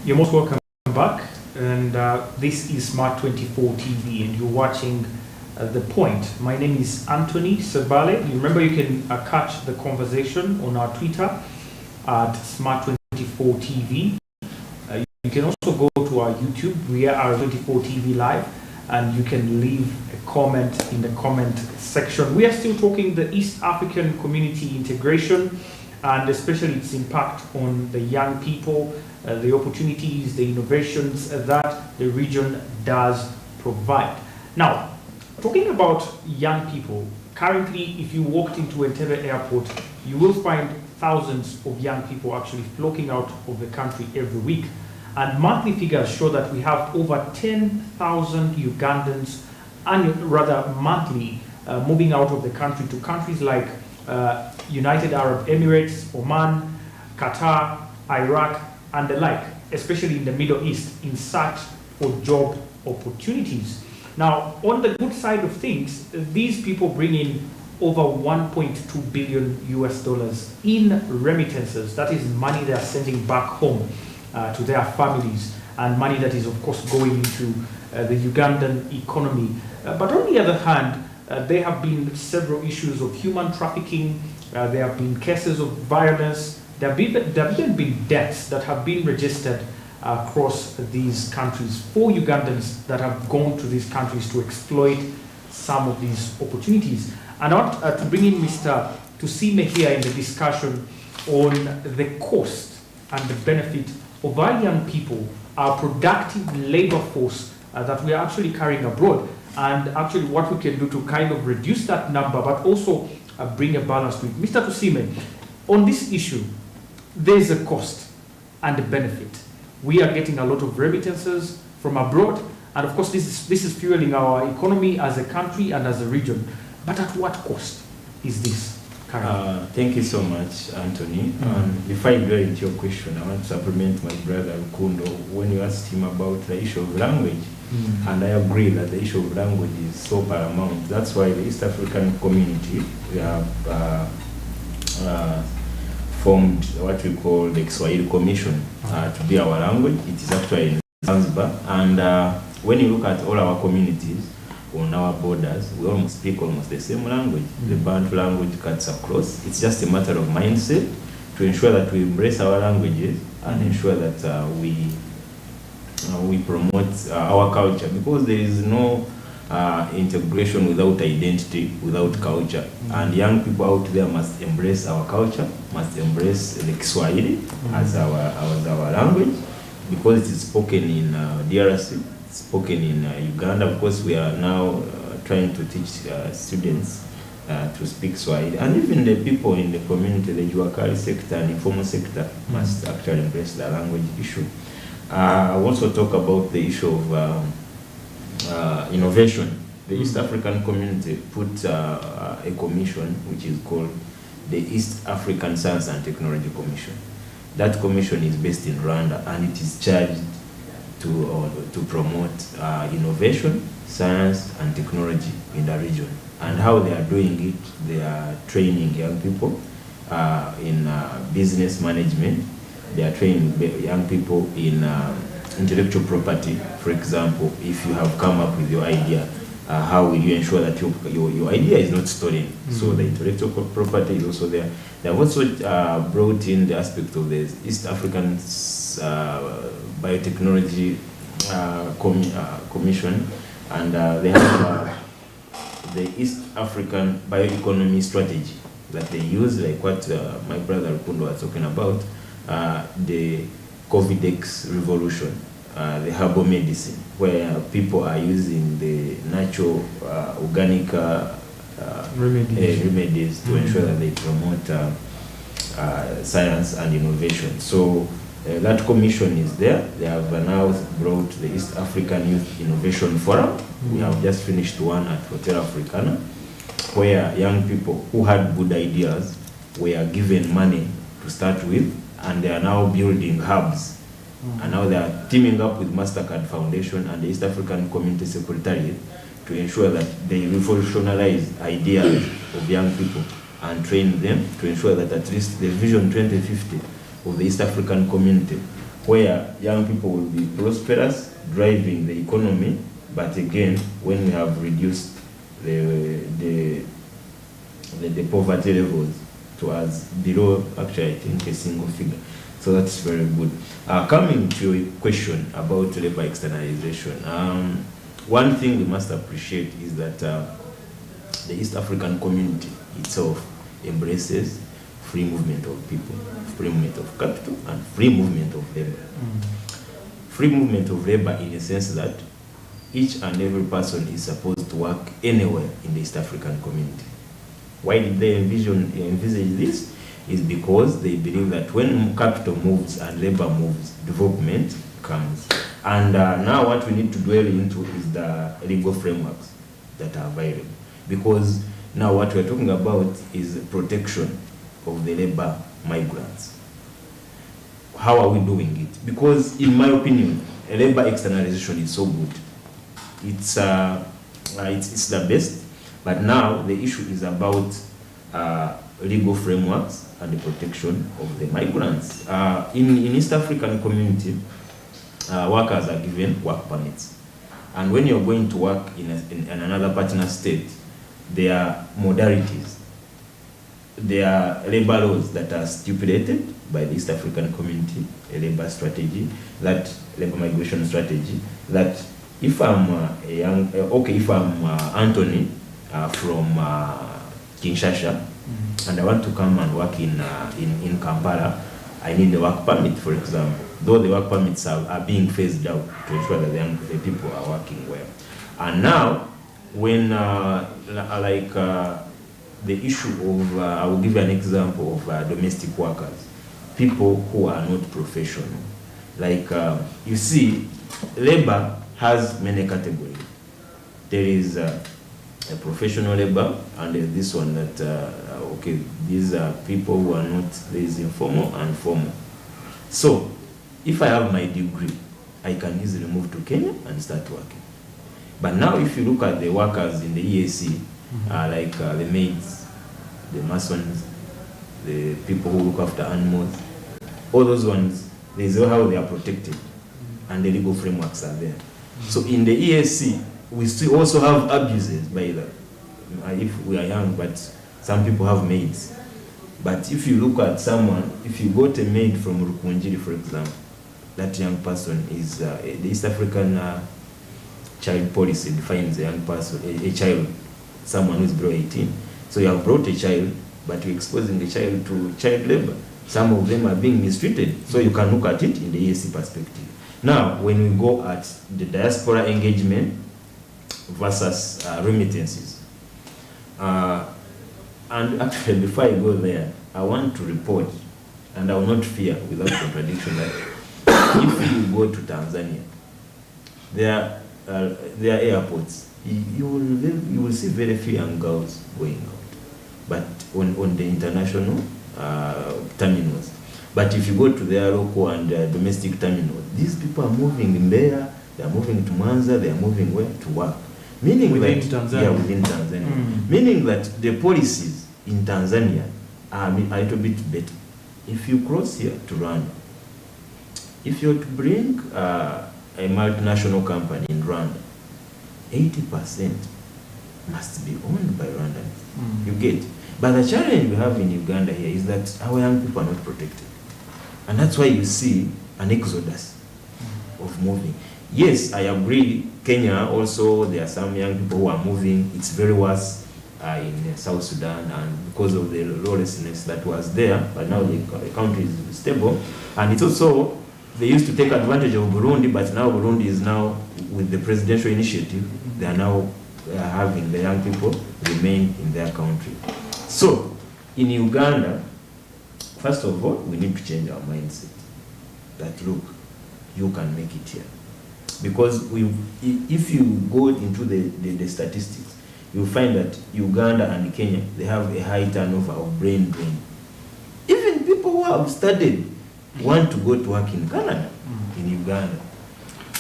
You're most welcome back, and this is SMART24 TV, and you're watching The Point. My name is Anthony Sebale. You remember you can catch the conversation on our Twitter at SMART24 TV. You can also go to our YouTube. We are 24 TV Live, and you can leave a comment in the comment section. We are still talking the East African community integration, and especially its impact on the young people, the opportunities, the innovations that the region does provide. Now, talking about young people, currently, if you walked into Entebbe Airport, you will find thousands of young people actually flocking out of the country every week. And monthly figures show that we have over 10,000 Ugandans, monthly, moving out of the country to countries like United Arab Emirates, Oman, Qatar, Iraq, and the like, especially in the Middle East, in search for job opportunities. Now, on the good side of things, these people bring in over 1.2 billion US dollars in remittances. That is money they are sending back home to their families, and money that is, of course, going into the Ugandan economy. But on the other hand, there have been several issues of human trafficking. There have been cases of violence. There have even been deaths that have been registered across these countries for Ugandans that have gone to these countries to exploit some of these opportunities. And I want to bring in Mr. Tusime here in the discussion on the cost and the benefit of our young people, our productive labor force that we are actually carrying abroad, and actually what we can do to kind of reduce that number, but also bring a balance to it. Mr. Tusime, on this issue, there's a cost and a benefit. We are getting a lot of remittances from abroad, and of course this is fueling our economy as a country and as a region. But at what cost is this currently? Thank you so much, Anthony. Before I go into your question, I want to supplement my brother Kundo when you asked him about the issue of language. And I agree that the issue of language is so paramount. That's why the East African community, we have formed what we call the Kiswahili Commission to be our language. It is actually in Zanzibar. And when you look at all our communities on our borders, we almost speak almost the same language. The Bantu language cuts across. It's just a matter of mindset to ensure that we embrace our languages and ensure that we promote our culture, because there is no integration without identity, without culture. And young people out there must embrace our culture, must embrace the Kiswahili as our language, because it is spoken in DRC, it's spoken in Uganda. Of course, we are now trying to teach students to speak Swahili, and even the people in the community, the Juakari sector and informal sector, must actually embrace the language issue. I also talk about the issue of innovation. The East African community put a commission which is called the East African Science and Technology Commission. That commission is based in Rwanda, and it is charged to promote innovation, science and technology in the region. And how they are doing it, they are training young people in business management. They are training young people in intellectual property. For example, if you have come up with your idea, how will you ensure that your idea is not stolen? So the intellectual property is also there. They have also brought in the aspect of the East African Biotechnology Commission, and they have the East African Bioeconomy Strategy that they use, like what my brother Kundo was talking about, the COVIDX revolution, the herbal medicine, where people are using the natural organic remedies to ensure that they promote science and innovation. So that commission is there. They have now brought the East African Youth Innovation Forum. We have just finished one at Hotel Africana, where young people who had good ideas were given money to start with, and they are now building hubs. And now they are teaming up with MasterCard Foundation and the East African Community Secretariat to ensure that they revolutionize ideas of young people and train them to ensure that at least the Vision 2050 of the East African community where young people will be prosperous, driving the economy. But again, when we have reduced the poverty levels towards below, actually I think a single figure. So that's very good. Coming to your question about labor externalization, one thing we must appreciate is that the East African community itself embraces free movement of people, free movement of capital, and free movement of labor. Free movement of labor in a sense that each and every person is supposed to work anywhere in the East African community. Why did they envisage this? Is because they believe that when capital moves and labor moves, development comes. And now what we need to dwell into is the legal frameworks that are available. Because now what we're talking about is protection of the labor migrants. How are we doing it? Because in my opinion, a labor externalization is so good. It's the best, but now the issue is about legal frameworks and the protection of the migrants. In East African community, workers are given work permits. And when you're going to work in another partner state, there are modalities. There are labor laws that are stipulated by the East African community, a labor strategy, that labor migration strategy, that if I'm if I'm Anthony from Kinshasa, and I want to come and work in Kampala, I need a work permit, for example. Though the work permits are being phased out to ensure that the people are working well. And now, when the issue of, I will give you an example of domestic workers, people who are not professional. Like, you see, labor has many categories. There is a professional labor, and there's this one that, these are people who are not, there is informal and formal. So, if I have my degree, I can easily move to Kenya and start working. But now if you look at the workers in the EAC, like the maids, the masons, the people who look after animals, all those ones, there's how they are protected, and the legal frameworks are there. So in the EAC, we still also have abuses by the, if we are young, but some people have maids. But if you look at someone, if you got a maid from Rukunjiri, for example, that young person is, the East African child policy defines a young person, a child, someone who is below 18. So you have brought a child, but you're exposing the child to child labor. Some of them are being mistreated. So you can look at it in the EAC perspective. Now, when we go at the diaspora engagement versus remittances, and actually before I go there, I want to report, and I will not fear without contradiction, that if you go to Tanzania, there are airports, you will see very few young girls going out, but on the international terminals. But if you go to their local and domestic terminals, these people are moving in there, they are moving to Mwanza, they are moving where? To work. Meaning within that, Tanzania. Yeah, within Tanzania. Meaning that the policies in Tanzania are a little bit better. If you cross here to Rwanda, if you're to bring a multinational company in Rwanda, 80% must be owned by Rwandans. You get? But the challenge we have in Uganda here is that our young people are not protected. And that's why you see an exodus of moving. Yes, I agree, Kenya also, there are some young people who are moving. It's very worse in South Sudan, and because of the lawlessness that was there, but now the country is stable. And it's also, they used to take advantage of Burundi, but now Burundi is now, with the presidential initiative, they are now having the young people remain in their country. So, in Uganda, first of all, we need to change our mindset. That look, you can make it here. Because if you go into the statistics, you'll find that Uganda and Kenya, they have a high turnover of brain drain. Even people who have studied want to go to work in Canada, in Uganda.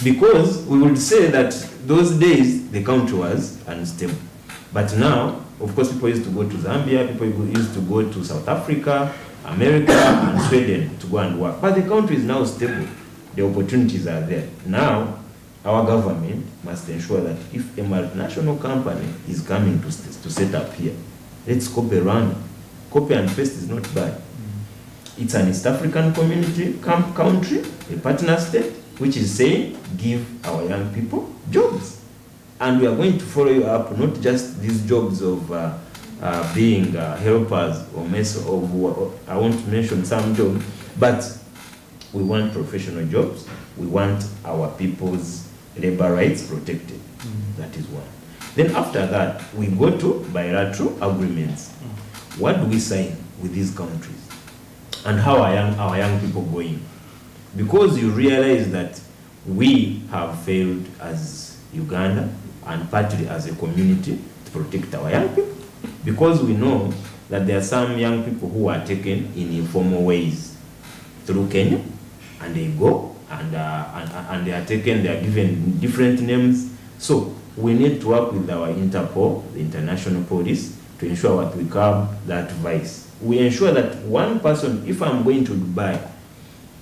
Because we would say that those days, the country was unstable. But now, of course, people used to go to Zambia, people used to go to South Africa, America, and Sweden to go and work. But the country is now stable. the opportunities are there. Now, our government must ensure that if a multinational company is coming to set up here, let's copy around. Copy and paste is not bad. It's an East African community country, a partner state, which is saying, give our young people jobs. And we are going to follow you up, not just these jobs of being helpers or I want to mention some jobs, but we want professional jobs. We want our people's labor rights protected. That is one. Then after that, we go to bilateral agreements. What do we sign with these countries? And how are our young people going? Because you realize that we have failed as Uganda and partly as a community to protect our young people. Because we know that there are some young people who are taken in informal ways through Kenya, and they go and they are taken, they are given different names. So we need to work with our Interpol, the international police, to ensure that we curb that vice. We ensure that one person, if I'm going to Dubai,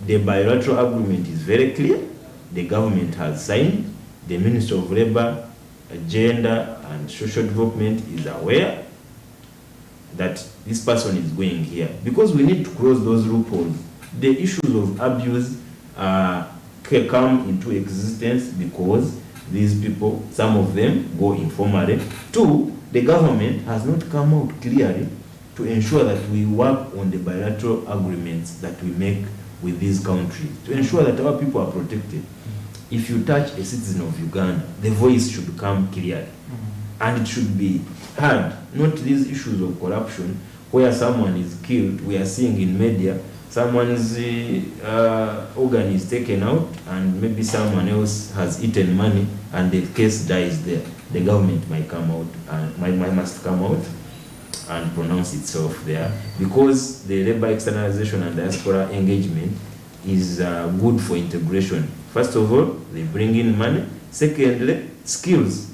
the bilateral agreement is very clear, the government has signed, the Minister of Labor, Gender and Social Development is aware that this person is going here. Because we need to close those loopholes. The issues of abuse come into existence because these people, some of them go informally. Two, the government has not come out clearly to ensure that we work on the bilateral agreements that we make with these countries, to ensure that our people are protected. If you touch a citizen of Uganda, the voice should come clearly. And it should be heard, not these issues of corruption where someone is killed. We are seeing in media, someone's organ is taken out and maybe someone else has eaten money and the case dies there. The government might come out and must come out and pronounce itself there, because the labor externalization and diaspora engagement is good for integration. First of all, they bring in money. Secondly, skills.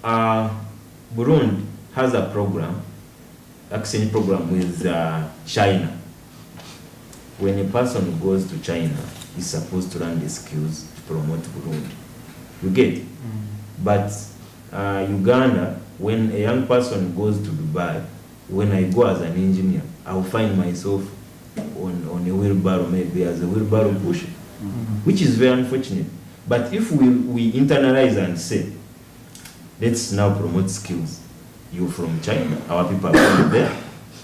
Burundi has a program, exchange program with China. When a person goes to China, he's supposed to learn the skills to promote Burundi. You get it? But Uganda, when a young person goes to Dubai, when I go as an engineer, I'll find myself on a wheelbarrow, maybe as a wheelbarrow pusher, which is very unfortunate. But if we internalize and say, let's now promote skills. You're from China, our people are going there,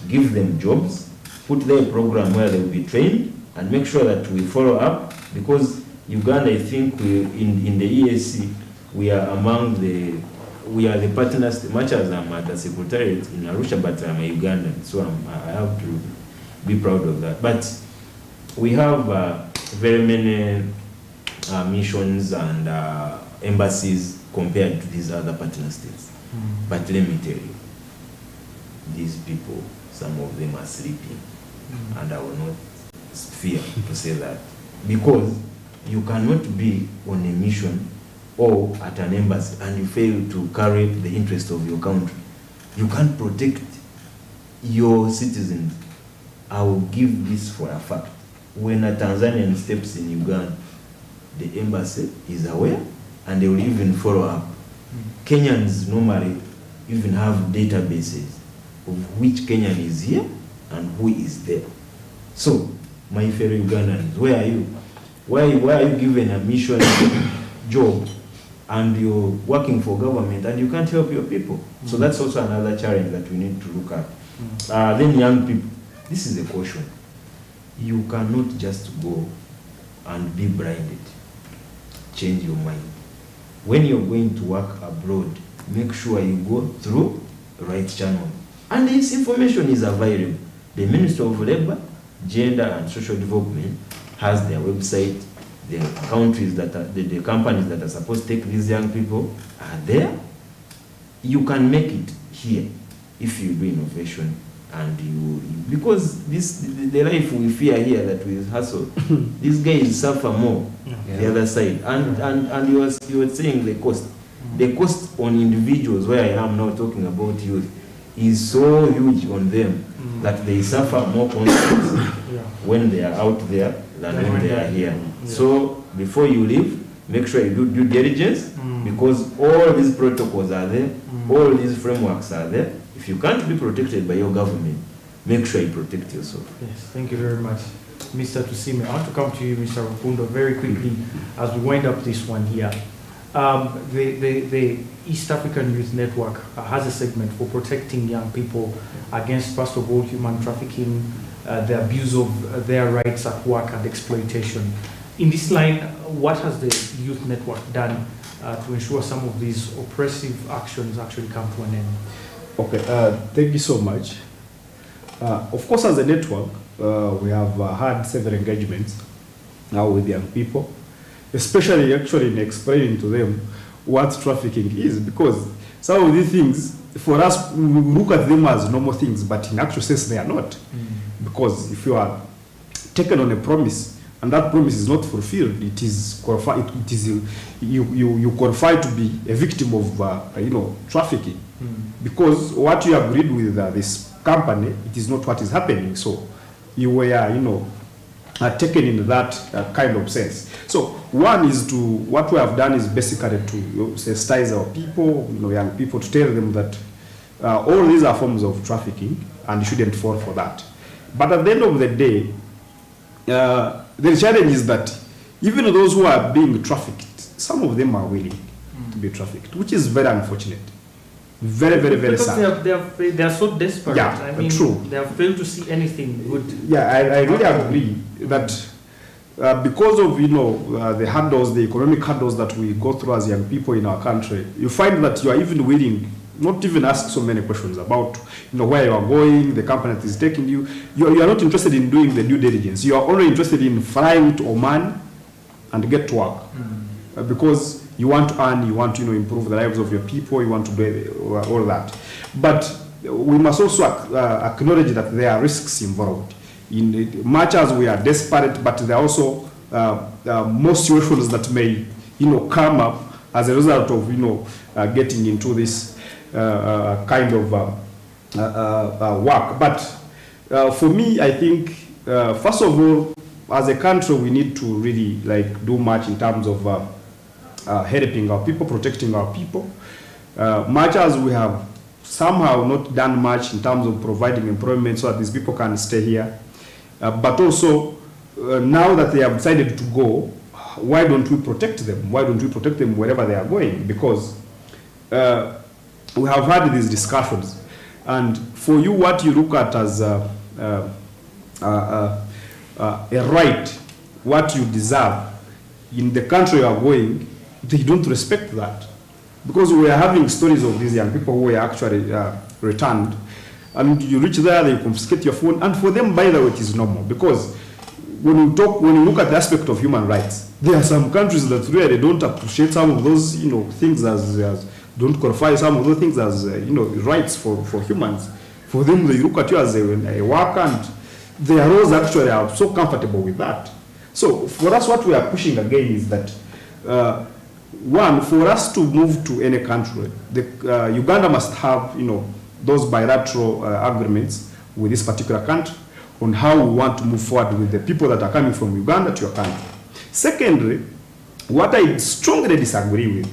give them jobs, put there a program where they will be trained, and make sure that we follow up, because Uganda, I think in the EAC, we are the partners, much as I'm at the secretariat in Arusha, but I'm a Ugandan, so I have to be proud of that. But we have very many missions and embassies compared to these other partner states. But let me tell you, these people, some of them are sleeping, and I will not fear to say that, because you cannot be on a mission or at an embassy and you fail to carry the interest of your country. You can't protect your citizens. I will give this for a fact. When a Tanzanian steps in Uganda, the embassy is aware and they will even follow up. Kenyans normally even have databases of which Kenyan is here and who is there. So, my fellow Ugandans, where are you? Why are you given a mission job and you're working for government and you can't help your people? So that's also another challenge that we need to look at. Then young people, this is a caution. You cannot just go and be blinded. Change your mind. When you're going to work abroad, make sure you go through the right channel. And this information is available. The Ministry of Labor, Gender and Social Development has their website. The countries that are, the companies that are supposed to take these young people are there. You can make it here if you do innovation and you because the life we fear here that we hustle, these guys suffer more the other side. And you were saying the cost. The cost on individuals, where I am now talking about youth, is so huge on them that they suffer more consequences when they are out there than when they are here. Yeah. So before you leave, make sure you do due diligence, because all these protocols are there, all these frameworks are there. If you can't be protected by your government, make sure you protect yourself. Yes, thank you very much, Mr. Tusime. I want to come to you, Mr. Rukundo, very quickly as we wind up this one here. The East African Youth Network has a segment for protecting young people against, first of all, human trafficking, the abuse of their rights at work and exploitation. In this line, what has the Youth Network done to ensure some of these oppressive actions actually come to an end? Okay, thank you so much. Of course, as a network, we have had several engagements now with young people, especially actually in explaining to them what trafficking is, because some of these things, for us, we look at them as normal things, but in actual sense, they are not. Because if you are taken on a promise, and that promise is not fulfilled, it is qualified. It is you qualify to be a victim of trafficking, because what you agreed with this company, it is not what is happening. So you were taken in that kind of sense. So one is what we have done is basically to sensitize our people, young people, to tell them that all these are forms of trafficking and you shouldn't fall for that. But at the end of the day, the challenge is that even those who are being trafficked, some of them are willing to be trafficked, which is very unfortunate. Very, very, very sad. They are so desperate. Yeah, I mean, true. They have failed to see anything good. Yeah, I really agree that because of the hurdles, the economic hurdles that we go through as young people in our country, you find that you are even willing not even ask so many questions about where you are going, the company that is taking you. You are not interested in doing the due diligence. You are only interested in flying to Oman and get to work because you want to earn, you want to improve the lives of your people, you want to do all that. But we must also acknowledge that there are risks involved. In much as we are desperate, but there are also more situations that may come up as a result of getting into this kind of work. But for me, I think first of all, as a country, we need to really do much in terms of helping our people, protecting our people. Much as we have somehow not done much in terms of providing employment so that these people can stay here, but also now that they have decided to go, why don't we protect them? Why don't we protect them wherever they are going? Because we have had these discussions, and for you, what you look at as a right, what you deserve in the country you are going, they don't respect that. Because we are having stories of these young people who were actually returned, and you reach there, they confiscate your phone, and for them, by the way, it is normal. Because when you look at the aspect of human rights, there are some countries that really don't appreciate some of those things as don't qualify some of those things as rights for humans. For them, they look at you as a worker, and their roles actually are so comfortable with that. So for us, what we are pushing again is that one, for us to move to any country, Uganda must have those bilateral agreements with this particular country on how we want to move forward with the people that are coming from Uganda to your country. Secondly, what I strongly disagree with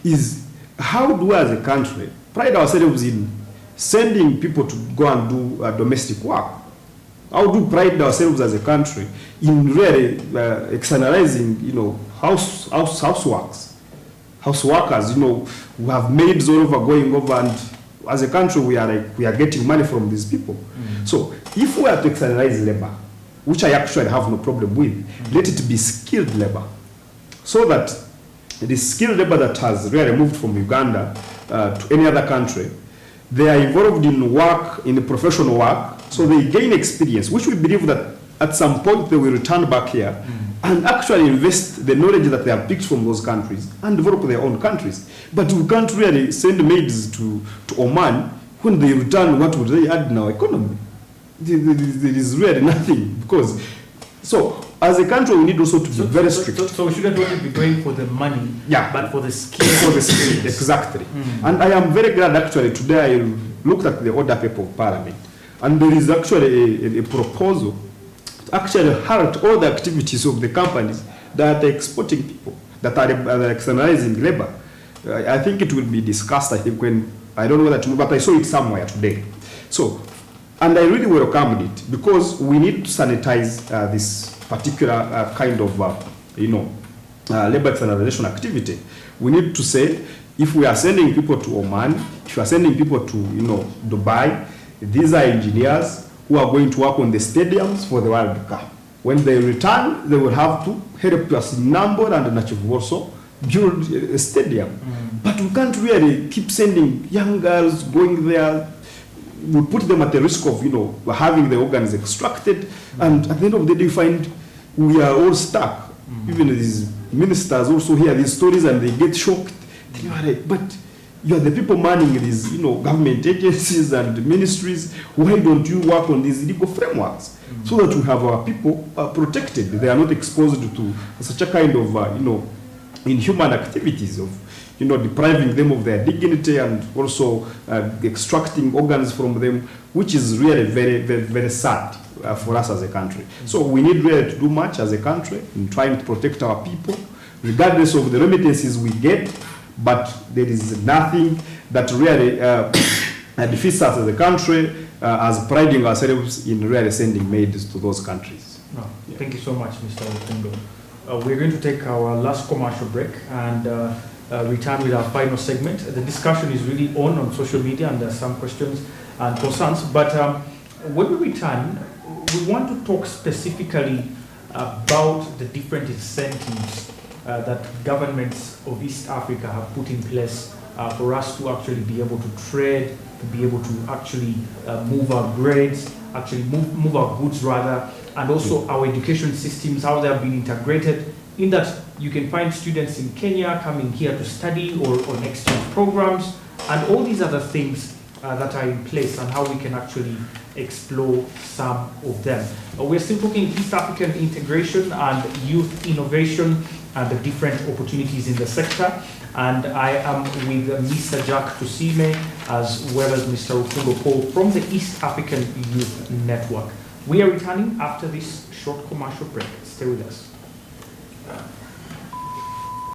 is how do we as a country pride ourselves in sending people to go and do domestic work? How do we pride ourselves as a country in really externalizing houseworkers, who have maids all over going over, and as a country we are getting money from these people. So if we are to externalize labor, which I actually have no problem with, let it be skilled labor, so that the skilled labor that has really moved from Uganda to any other country, they are involved in work, in professional work, so they gain experience, which we believe that at some point they will return back here and actually invest the knowledge that they have picked from those countries and develop their own countries. But we can't really send maids to Oman. When they return, what would they add in our economy? There is really nothing. Because, so as a country, we need also to be very strict. So we shouldn't only be going for the money, but for the skill. For the skill, exactly. And I am very glad actually today I looked at the order paper of Parliament, and there is actually a proposal actually halt all the activities of the companies that are exporting people, that are externalizing labor. I think it will be discussed, I think, when, I don't know whether tomorrow, but I saw it somewhere today. So, and I really welcomed it, because we need to sanitize this particular kind of, labor externalization activity. We need to say, if we are sending people to Oman, if you are sending people to, Dubai, these are engineers who are going to work on the stadiums for the World Cup. When they return, they will have to help us in Nambo and Nachivu also build a stadium. But we can't really keep sending young girls going there. We put them at the risk of, having the organs extracted, and at the end of the day, find we are all stuck. Even these ministers also hear these stories and they get shocked. They are like, but you are the people manning these, government agencies and ministries. Why don't you work on these legal frameworks so that we have our people protected? They are not exposed to such a kind of, inhuman activities of, depriving them of their dignity and also extracting organs from them, which is really very, very, very sad for us as a country. So we need really to do much as a country in trying to protect our people, regardless of the remittances we get, but there is nothing that really defeats us as a country as priding ourselves in really sending maids to those countries. No, yeah. Thank you so much, Mr. Okundo. We're going to take our last commercial break and return with our final segment. The discussion is really on social media, and there are some questions and concerns. But when we return, we want to talk specifically about the different incentives that governments of East Africa have put in place for us to actually be able to trade, to be able to actually move our grades, actually move our goods rather, and also our education systems, how they have been integrated, in that you can find students in Kenya coming here to study or on exchange programs, and all these other things that are in place, and how we can actually explore some of them. We're still talking East African integration and youth innovation and the different opportunities in the sector. And I am with Mr. Jack Tusime as well as Mr. Okundo Paul from the East African Youth Network. We are returning after this short commercial break. Stay with us.